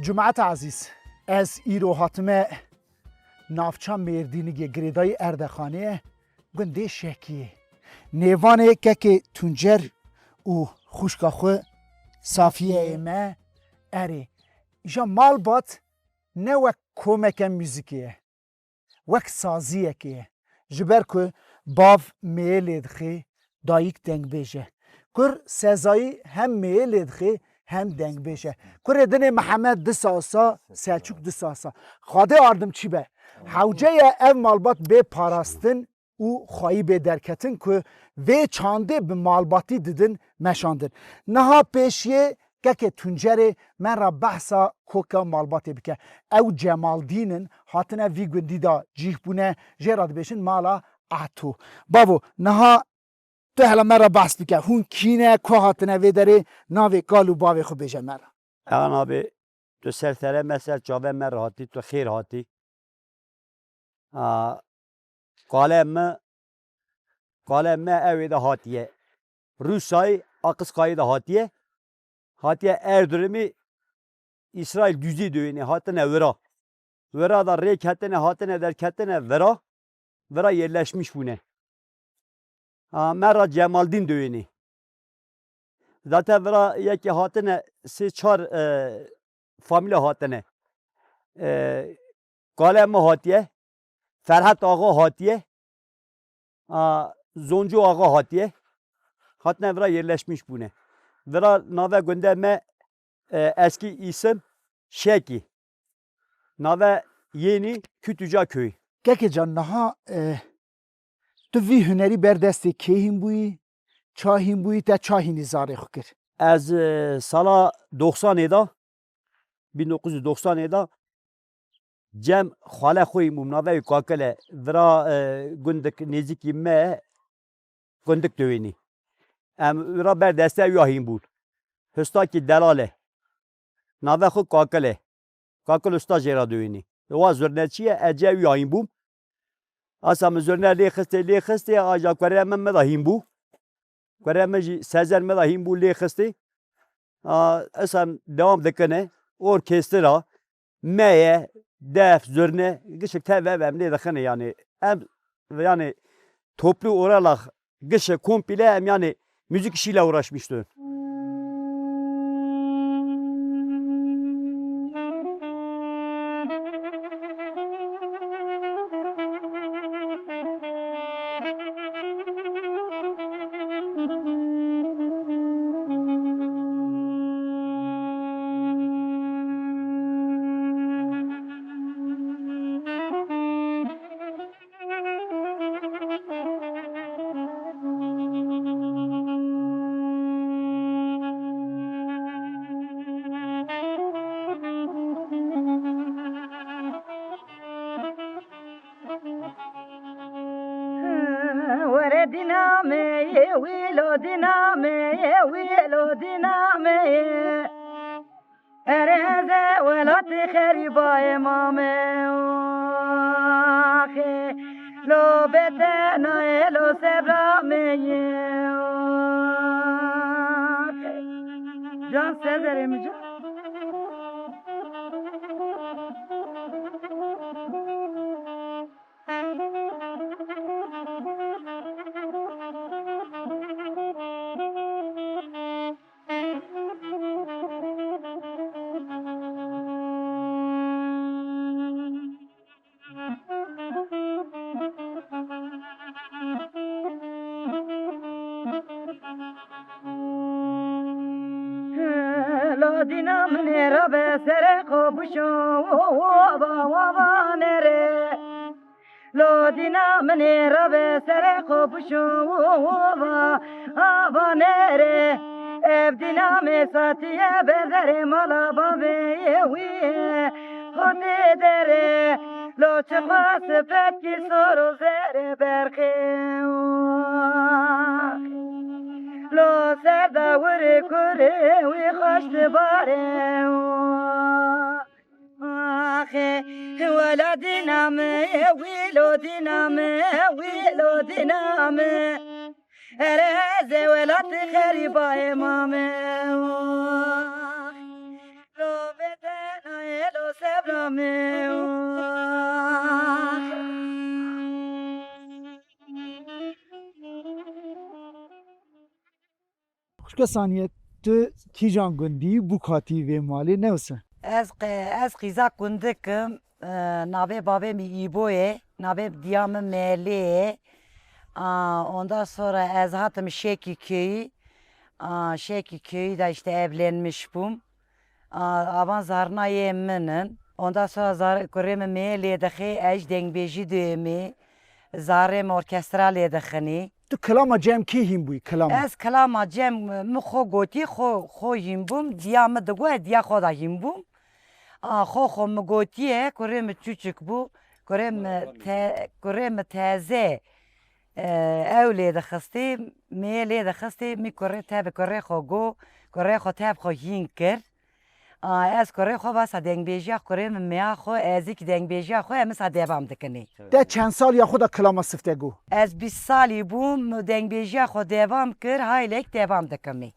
جماعت عزیز از ایرو هاتمه نافچه مردینی گریدای اردخانه گنده شکیه نیوانه که تونجر و خوشکاخو صافیه ایمه اره ایجا مال بات نه وک کومک موزیکیه وک سازیه که جبر که باف میل دخی دایک دنگ بیشه کر سزایی هم میل دخی هم دنگ بیشه کر دن محمد دساسا سلچوک دساسا خاده آردم چی به حوجه اف مالبات به پاراستن او خواهی به درکتن که وی چانده به مالباتی دیدن مشاندن نها پیشیه که تونجره من را بحثا کوکا مالباتی بکه او جمال دینن هاتنه وی گندی دا جیح بونه جیراد بیشن مالا اتو بابو نها تو هلا من را بحث بکه هون کینه که هاتنه وی داره ناوی کالو باوی خو بیشه من را اغن آبی تو سرسره مثل جاوه من راحتی تو خیر هاتی قاله ما اوی ده هاتیه روسای اقص قایی ده هاتیه اردرمی İsrail düzü döveni hatine vera da rek hatine derketine vera yerleşmiş bu ne Merra Cemaldin döveni zaten vera yeki hatine se çar familya hatine Kalem hatiye Ferhat ağa hatiye Zoncu ağa hatiye hatine vera yerleşmiş bu ne vera nave gönderme eski isim Şeki. Nave yeni Kütüca köy. که جان نها تو وی هنری بردستی که هم بوی چا هم بوی تا چا هنی زاره خو کر Az sala 90'da 1990'da Cem xale xoy mumnave kakale vira gundik nezik me gundik döveni. Em vira berdeste yahim bud. Hüstaki delale. Nave xo kakale. Kakal usta jera döveni. O zürneçiye ece yahim bum. Asam zürne lexiste aja karem me dahim bu. Karem ji sezer me dahim bu lexiste. Asam devam dekene orkestra meye def zürne gışık teve ne dakene yani em yani toplu olarak gışı komple em yani müzik işiyle uğraşmıştı. ويلو دينامي أرزة ولا تخربا يا مامي لو بتنا لو سبرامي جان سيدر مجا دینام نرا به سر خوبشو و نره لو دینام نرا به سر خوبشو و نره اب دینام ساتیه به در مالا بابه ویه خود دره لو چه خواست فتکی سر و زر برخه لو سردا وری کوره وی خوش باره آخه ولدی نامه ویلو دینامه ارز ولد خریبای مامه لو بدن خوشگه سانیه تو کیجان گندی بو کاتی و مالی نوسه از قیزا کندکم نابه بابه می ایبوه نابه دیام ملیه ondan sonra az hatım Şeki köyü de işte evlenmiştim. Aban zarna yeminin. Ondan sonra kuremi meyliye de ej dengbeji düğümü. Zarem orkestraliye de khani. تو کلاما جم کی هیم بوی کلام Ez kalama cem mi xo goti xo yimbum diyamı da go diya xo da yimbum. Xo mi gotiye kuremi küçük bu. Kuremi teze. اولاد خسته میلاد خسته می کره تاب کره خو گو کره خو تاب خو هین کر از کره خو واسه دنگ بیجی کره میا خو ازیک دنگ بیجی خو امس دیوام دکنی ده چند سال یا خود کلاما سفته گو از 20 سالی بوم دنگ بیجی خو دیوام کر هایلک دیوام دکمی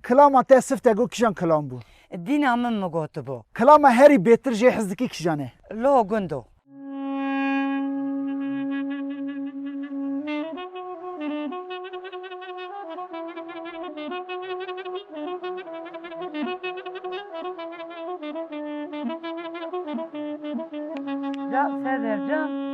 کلاما ته سفته گو کیجان کلام بو دینامم مگوت بو کلاما هری بهتر جه حزدکی کیجانه لو گندو Can Sezer Can.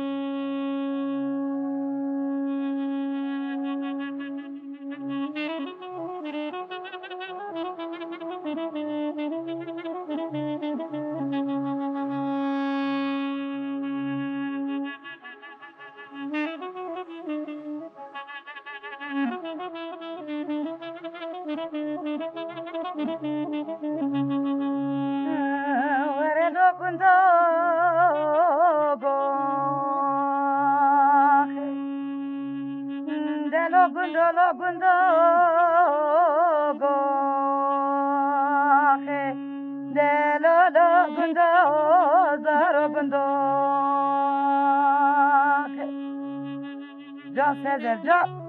Can Sezer Can.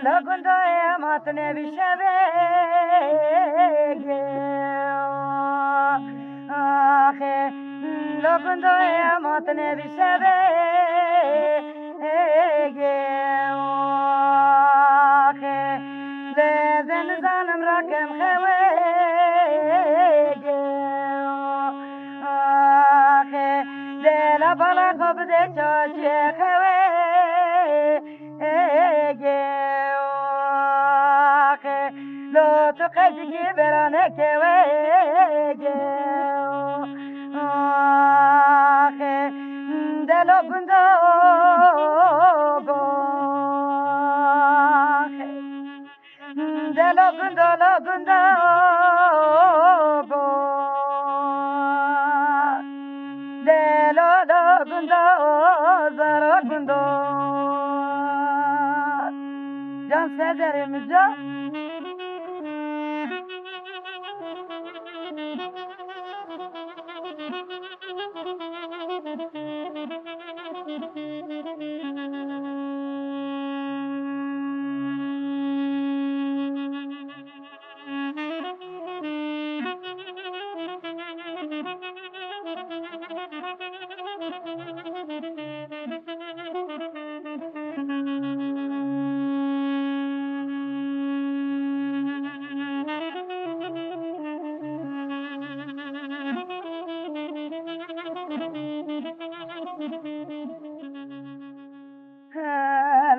Lagunda matne bişeve ahe lagunda matne bişeve ahe lezen zanım rakım khave ahe de la bala qabde chache khave تو قدی برانه که وگه آخه دلو بندو آخه دلو بندو دلو بندو زارو بندو Can Sezer'imize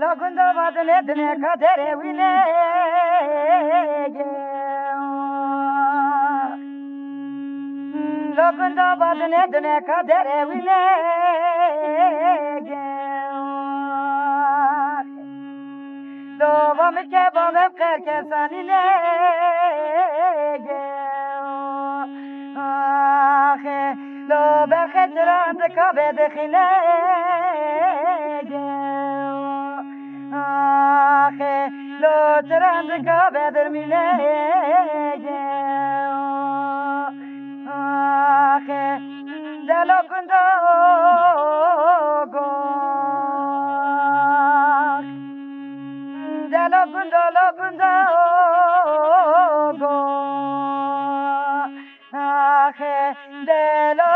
Lagunda badne dne kadere wile Lagunda badne dne kadere wile Dova mi kebabım kerkesani nege Ahe lo berkhetran de kabe de khinege Ahe lo tran de kabe der minege Ahe de lo kundo go de lo kundo go Ahe de lo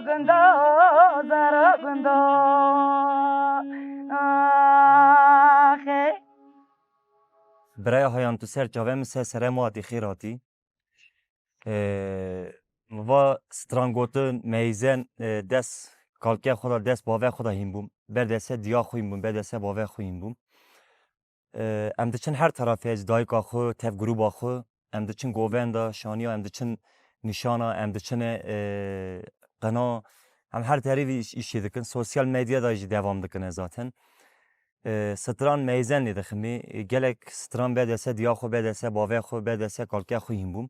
kundo zara kundo Ahe برای هایان تو سر جاوه مثل سر مادی خیراتی و سترانگوتن میزن دست کالکه خدا دست باوه خدا هیم بوم بر دسته دیا خویم بوم بر دسته باوه خویم بوم ام دچن هر طرفی از دایکا خو تف گروبا خو ام دچن گووندا شانیا ام دچن نشانا ام دچن قنا هم هر طرفی işi دکن سوسیال medya da devam دکن zaten ستران میزن نیده خمی گلک ستران بدسه دیا خو بدسه باوه خو بدسه کالکه خو هیم بوم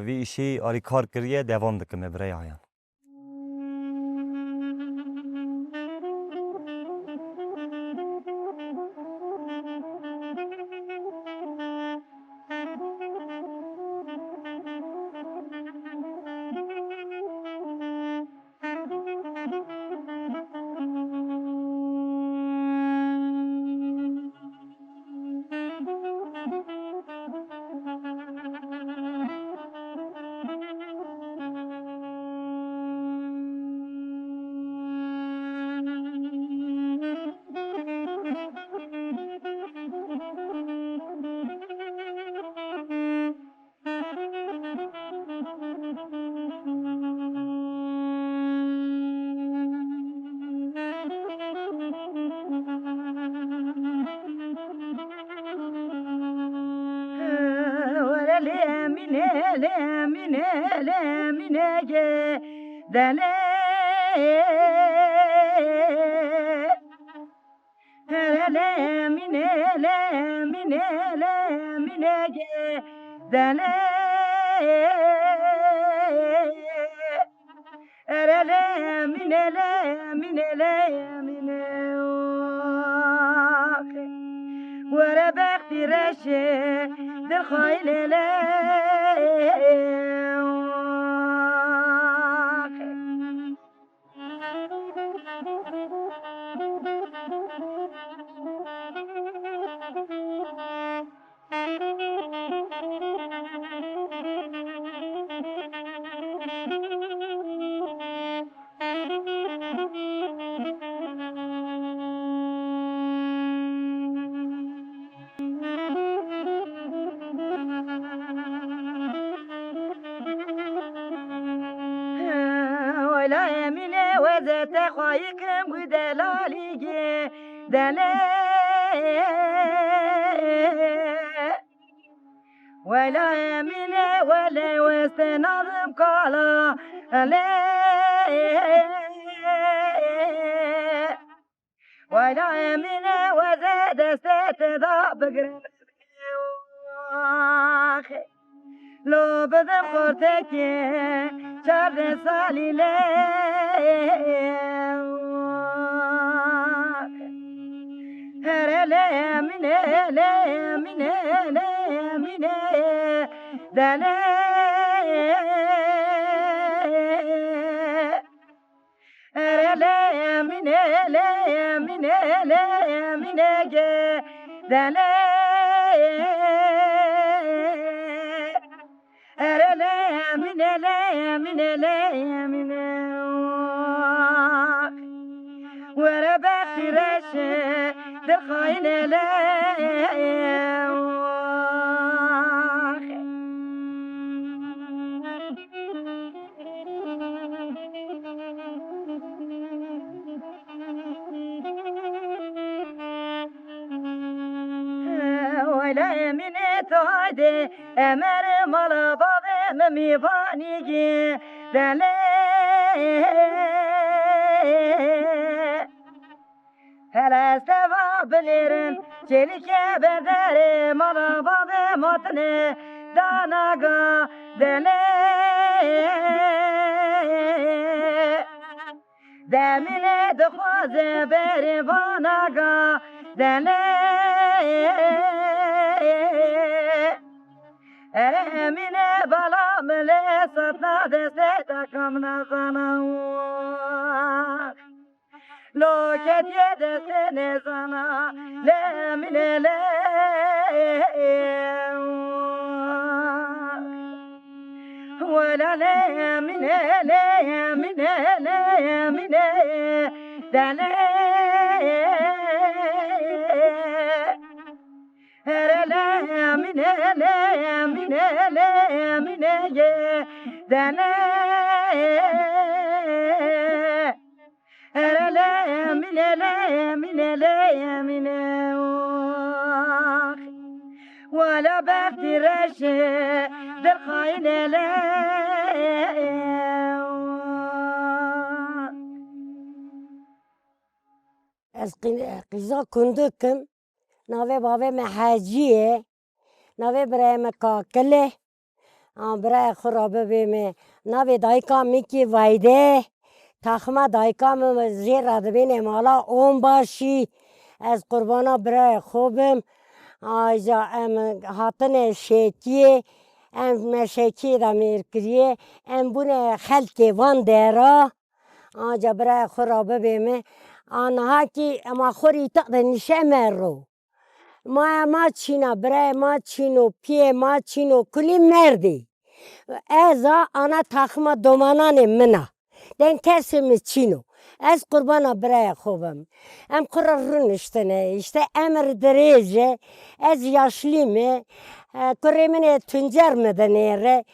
وی ایشی آری کار کریه دوام دکمه برای آیان ورا بختي رشي دل خايل ولا يمين وذات خايكم ودلالي دلالي ولا يمين ولا واستنظم قالا ولا يمين وزاد ستضع بقرب لو بدم خورتك شرد صالي هر لا من لا من لا من دلا هر لا من لا من لا من دلا من لا من لا من وربات رشا دخاين لا ولا من تعدي أمر ملابا ميفانيجي دلي hele seva bilirim çelike bederim araba ve matne danaga dele demine de xoze beri banaga dele Emine balam le satna deste takamna sana Lo kediye deste ne sana le mine le Wala le mine le mine le mine dale Herele minele minele mineye dene Herele minele minele mine ولا بفترش بالخاين لا از قیزا کندکم ناوی باوی محاجیه ناوی برای مکاکله برای خرابه بیمه ناوی دایکا میکی وایده تخمه دایکا زیر ادبین مالا اون باشی از قربانا برای خوبم آجا ام هاتن شیکیه ام شیکی دا میرکریه ام بونه خلکی وان دیرا آجا برای خرابه بیمه آنها که اما خوری تقد نشه مرو ما چینا برای ما چینو پیه ما چینو کلی مردی ازا آنا تخمه دومانان منه دین کسی چینو از قربانا برای خوبم ام قرار رو نشتنه اشته امر دریجه از یاشلیمه کره من تنجر مدنیره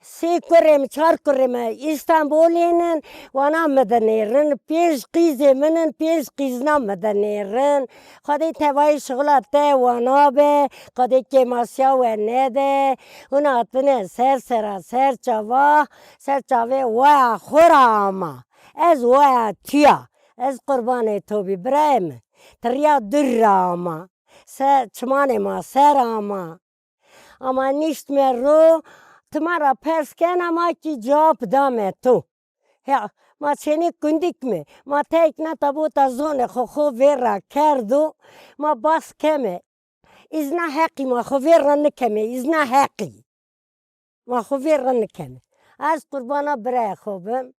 سی کرم چهار کرم استانبولینن وانا مدنیرن پیش قیزه منن پیش قیزنا مدنیرن خودی توای شغلات وانا به خودی که ماسیا و نده اونا اتنه سر چاوه و خورا از و تیا از قربان تو بی برایم تریا در آما چمان ما سر اما نیشت مرو تمارا پرس کنم که جواب دامه تو ما چنین کندیک می ما تایک نتابوت از زون خو ویرا کردو ما باس کمه از نه حقی ما خو ویرا نکمه از نه حقی ما خو ویرا نکمه از قربانا برای خوبم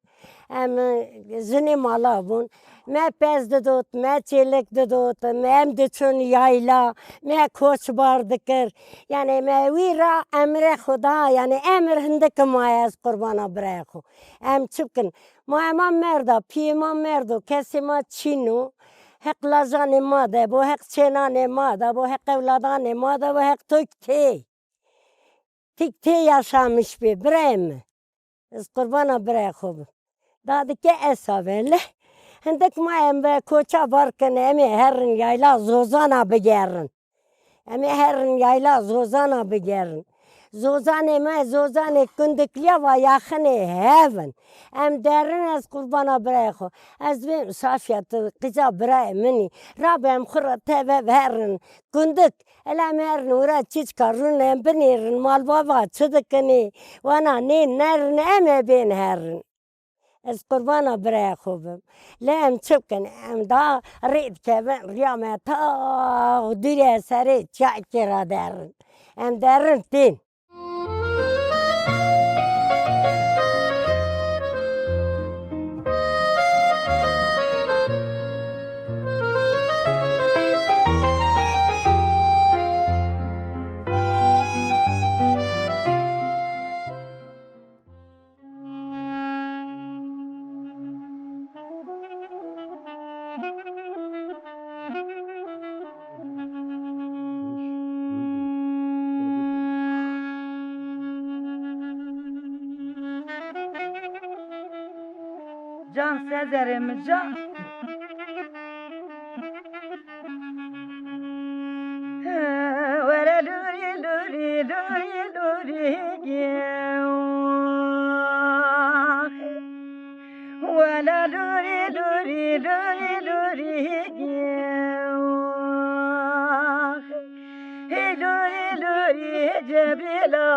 زنی مالا بون ما پس دادوت ما چیلک دادوت ما دچون یایلا ما کوچ بار دکر یعنی ما ویرا امر خدا یعنی امر هندک ما از قربانا برای خو چکن ما مردا پی ما مردو کسی ما چینو حق لازان ما ده بو حق چنان ما ده بو حق اولادان ما ده بو حق تک تی yaşamış bir برای از قربانا برای خوب داده که اصابه هندک ما به کوچه بارکن امی هرن یایلا زوزانا بگیرن امی هرن یایلا زوزانا بگیرن زوزان کندکلیا و یخنه هفن درن از قربانا برای خو از بیم صافیت قضا برای منی رابم خورا تبه هرن کندک الام هرن ورا چیز کارون بنیرن مال بابا چدکنی وانا نرن امی بین هرن از قربانا برای خوبم لام چکن دا رید که ریامه تا دوری سری چاکی را درن درن تین Can Sezer'im can Vere luri luri luri luri Vere luri luri luri luri Cebila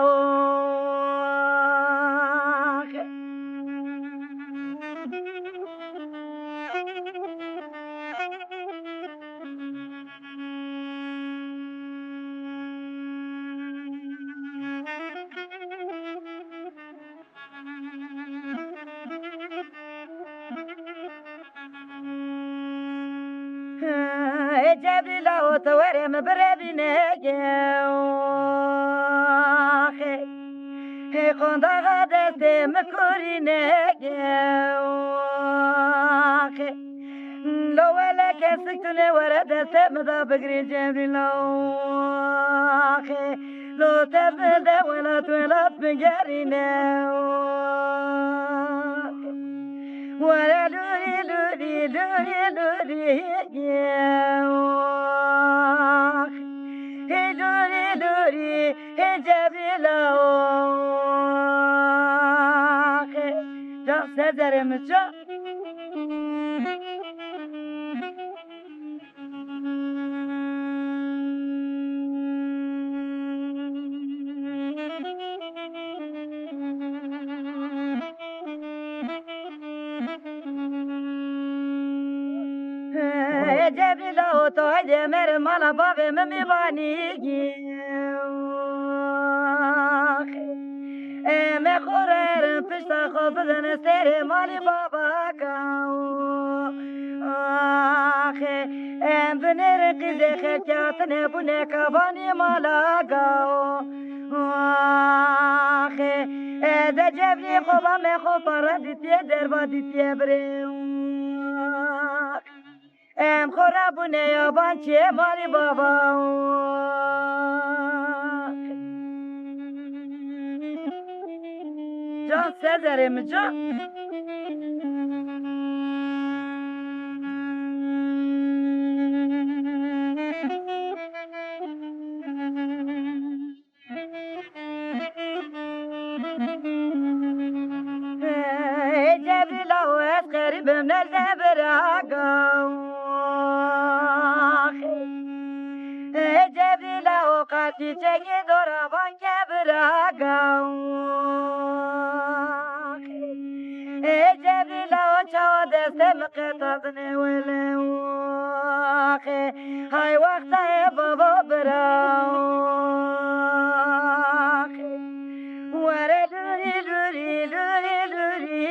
Cebila وتورم بربينك قندا غدت مكورينك لو ولا كسكتني ورد سمدا بقري جبلا لو تبدا ولا تولد بقرينا ولا لوري لوري لوري لوري لوري لوري جبلا جان سزرم جان جبلا وتوعد مر مالا بابي ممي بانيجي ما خورر فشتا خبزن سيري مالي بابا كاو بنر قيزي خيكاتني بني كاباني مالا كاو ده جبلي خوبا مي خوبا ردتي دربا دتي بريو خرابونه یابان چه مالی بابا جان سزرم جان جبلا و از قریبم نزبراگم جبلا و قاتی چگی دورابان کبراگم جبلا و چاو دستم قطعتنی ولو های وقتا بابا براو وره لوری لوری لوری لوری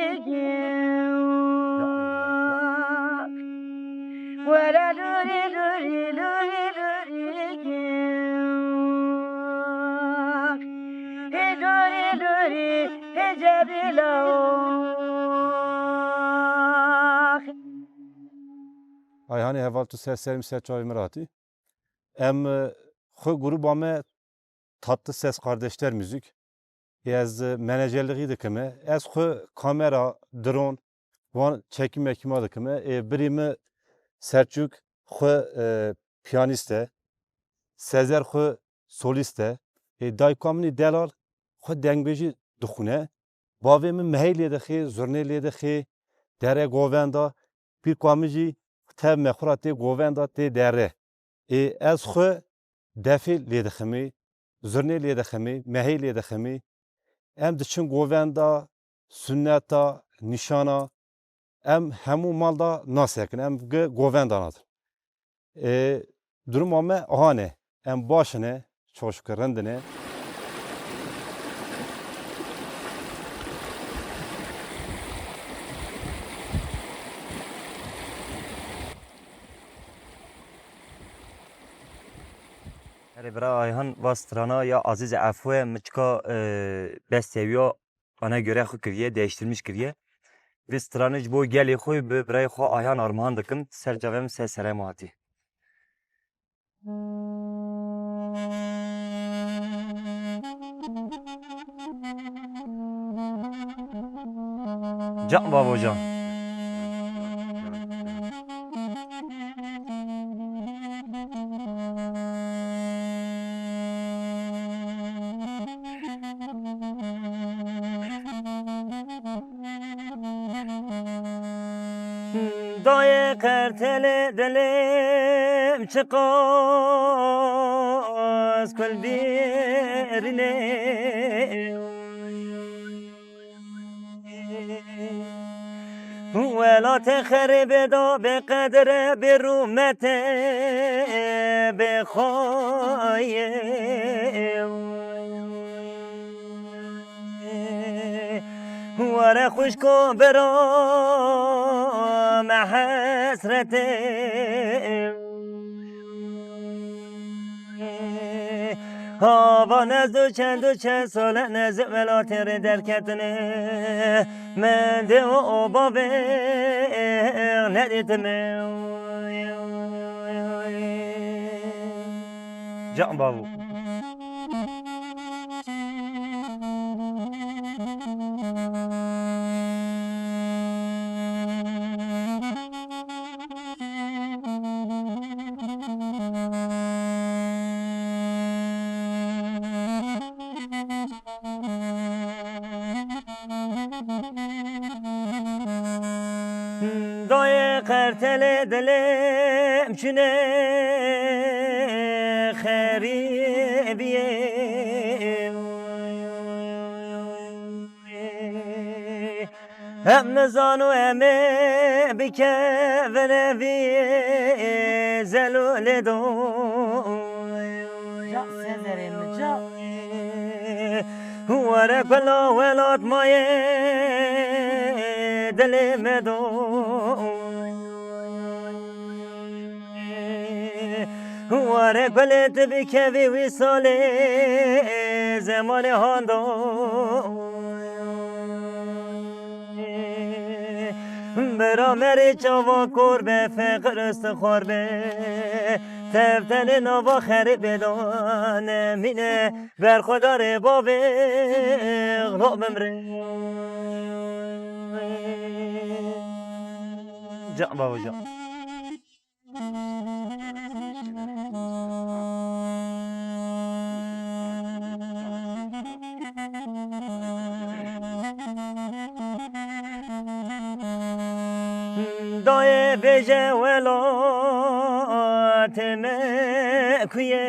وره لوری لوری لوری لوری لوری جبلا Ayhanê heval tu ser serî ser çavê min ratî. Em xwe grûpa me tatlı ses kardeşler müzik. Ez menajerliği dikime. Ez xwe kamera, drone wan çekim mekima dikime. Birî me Selçuk xwe piyanîst e. Sezer xwe solîst e. Dayika min Delal xwe dengbêjî dixwîne. Bavê min Miheylê dixê, Zurnêlê dixê, Dere Govenda. Pîrka min jî tev mexura tê govenda tê dere. Ez xwe defê lê diximê, Zurnê lê diximê, Mehê lê diximê. Em diçin govenda, sünneta, nîşana. Em hemû mal da nasekin. Em govenda nadin. Duruma me ahane. Em baş ne, çok şükür rindine. برای آیهان واسترانا یا عزیز عفوه مچکا بستیویا آنها göre خو کریه değiştirmiş کریه ve stranıç bu geli خوی برای خو آیهان armağan دکم sercavem sesere mati. Can babacan. Dayı kertele delim دم چقاس کل بیرنه ولا تخرب دا بقدر برومت بخوایم وره خوش کن برام حسرت هوا نزد و چند سال نزد ولاتر در کتنه من ده و بابه ندیتم جان بابو دای قرتل دلم چونه خریبیه هم نزانو همه بکه و نوی زلول دو جا سزرم جا وره کلا ولاد مایه دل مدو واره گلت بکوی ویسال زمان هاندو برا مری چاوا کور به فقر استخوار به تفتن نوا خری بدان مینه بر خدا ره بابه اغلاب مره جان بابا جان دای بجه ولات مکویه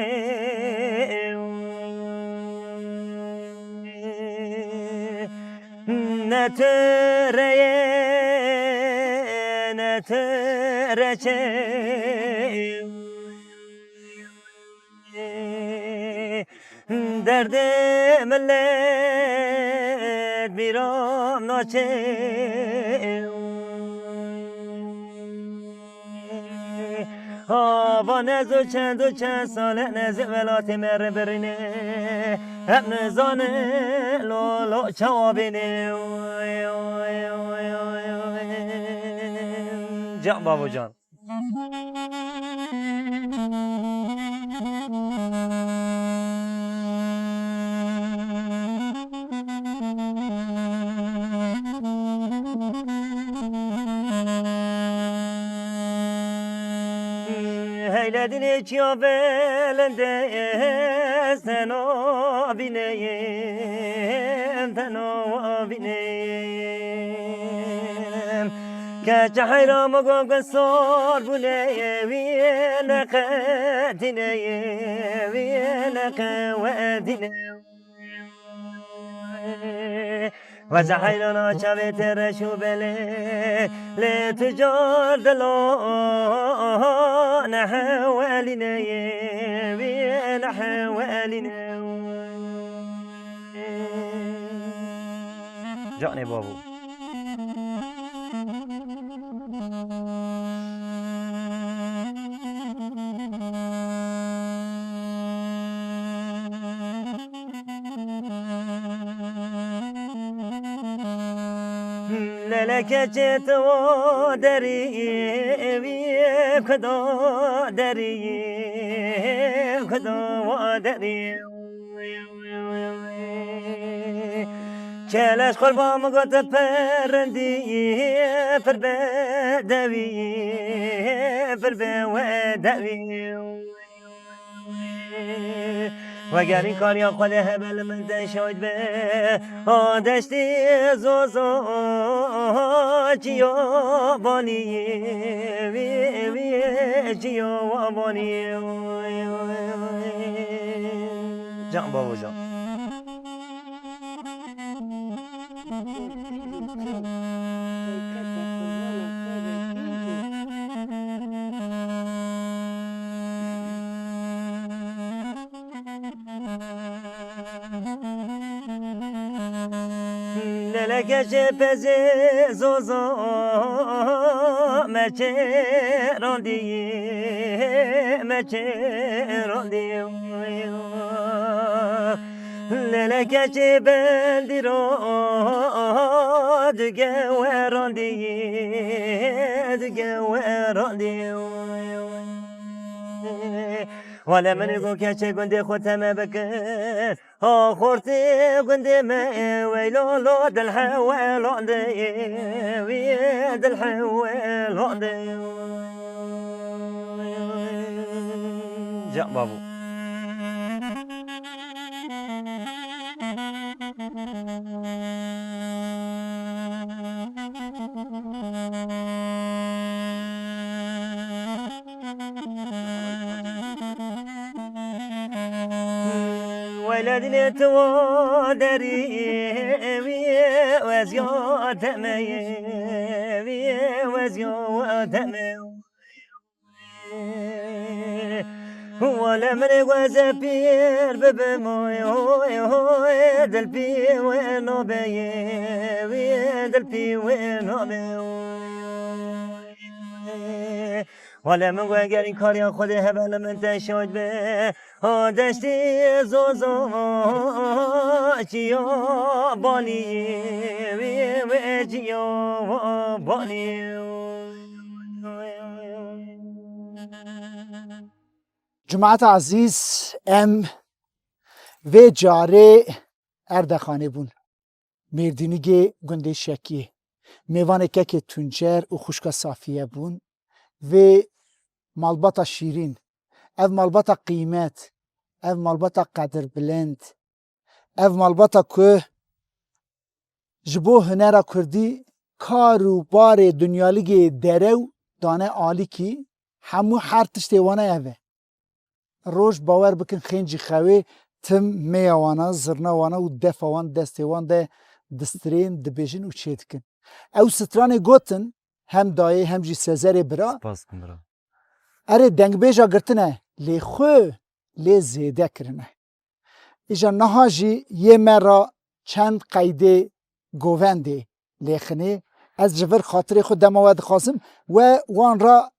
نترچه درد ملت بیرام ناچه هوا نز و چند سال نز ولات مر برینه هم نزانه لولو چوابینه جان بابا جان هیلدین چیا بلنده تنو بینیم که چهیرا مگو سال بونه وی نقدینه وی نقدینه و زحیرانا چوه ترشو بله لتجار دلو نحوالینه وی نحوالینه جان بابو لك جيت ودري كدو دري كدو ودري كلاش قربا مقت پرندی پر بدوی پر بدوی وگر این کار یا خود هبل من دشاید به دشتی زوزو جیا بانی جیا بانی جان بابا جان لکه پزه زوزو مچه راندی مچه راندی لکه بندی رو دیگه و راندی دیگه و راندی ولی من گو که گنده خودم بکن ها خورتی گنده من ویلو لو دل حوال وی دل حوال جا بابو ولدني توادري وزيات مي وزيات مي ولا من وزبير ببموي هوي دلبي وينو بي دلبي وينو بي ولا من وگر این کاری خود هبل من تشاید به دشتی زوزو جیا بانی جیا بانی جماعت عزیز ام و جاره اردخانه بون مردینی گنده شکی میوان که تونجر و خوشکا صافیه بون و مالباتا شیرین اف مالباتا قیمت اف مالباتا قدر بلند اف مالباتا که جبو هنرا کردی کار و بار دنیالیگ درو دانه آلی کی همو هر تشتیوانه اوه روش باور بکن خینجی خواه تم میوانا زرنوانا و دفوان دستیوان ده دسترین دبیجن و چید کن او ستران گوتن هم دایه هم جی سزر برا سپاس کن برا اره دنگ بیجا گرتنه لی خو لی زیده کرنه ایجا نها جی یه مرا چند قیده گوونده لیخنه از جبر خاطر خود دماواد خواستم و وان را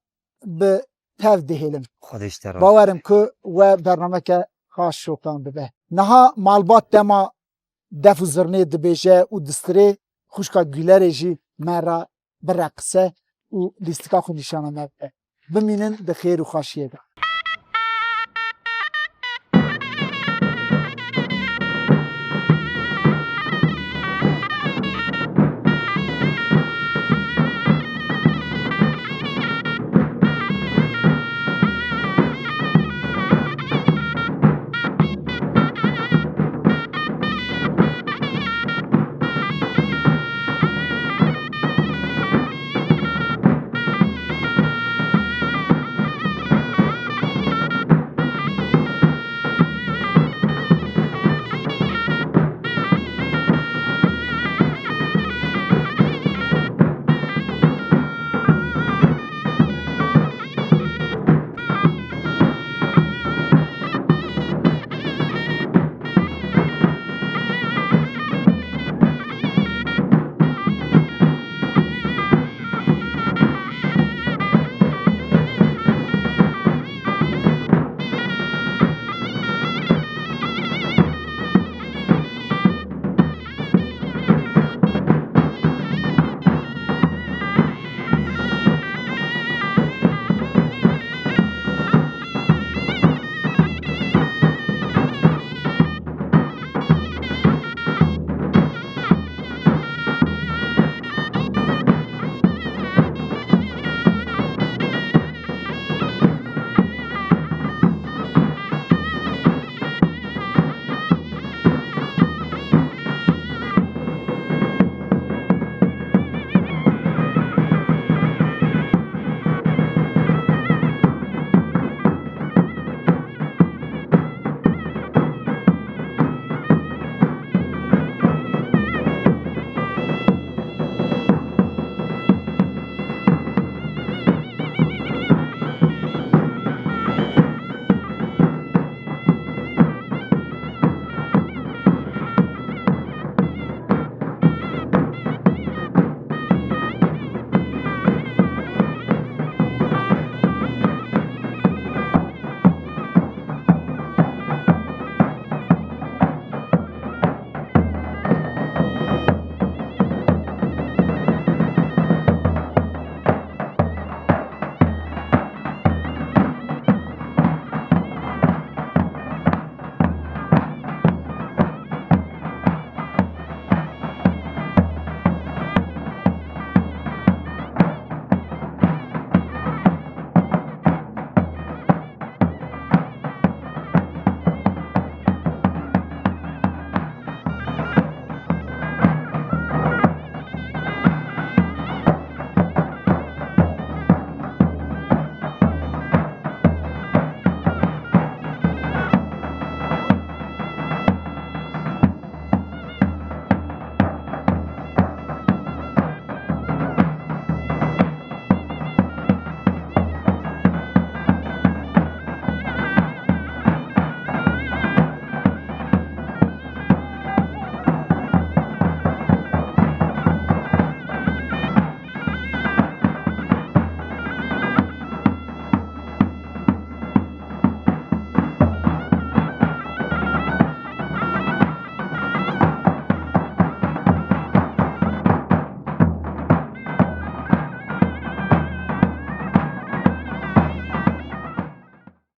به تف دهیلم خودش تراش باورم که و برنامه که خاص شوکان ببه نها مالبات دما دف و زرنه دبیجه و دستره خوشکا گلره جی مرا برقصه و لیستکا خود نشانه مبه بمینن بخیر و خاشیه ده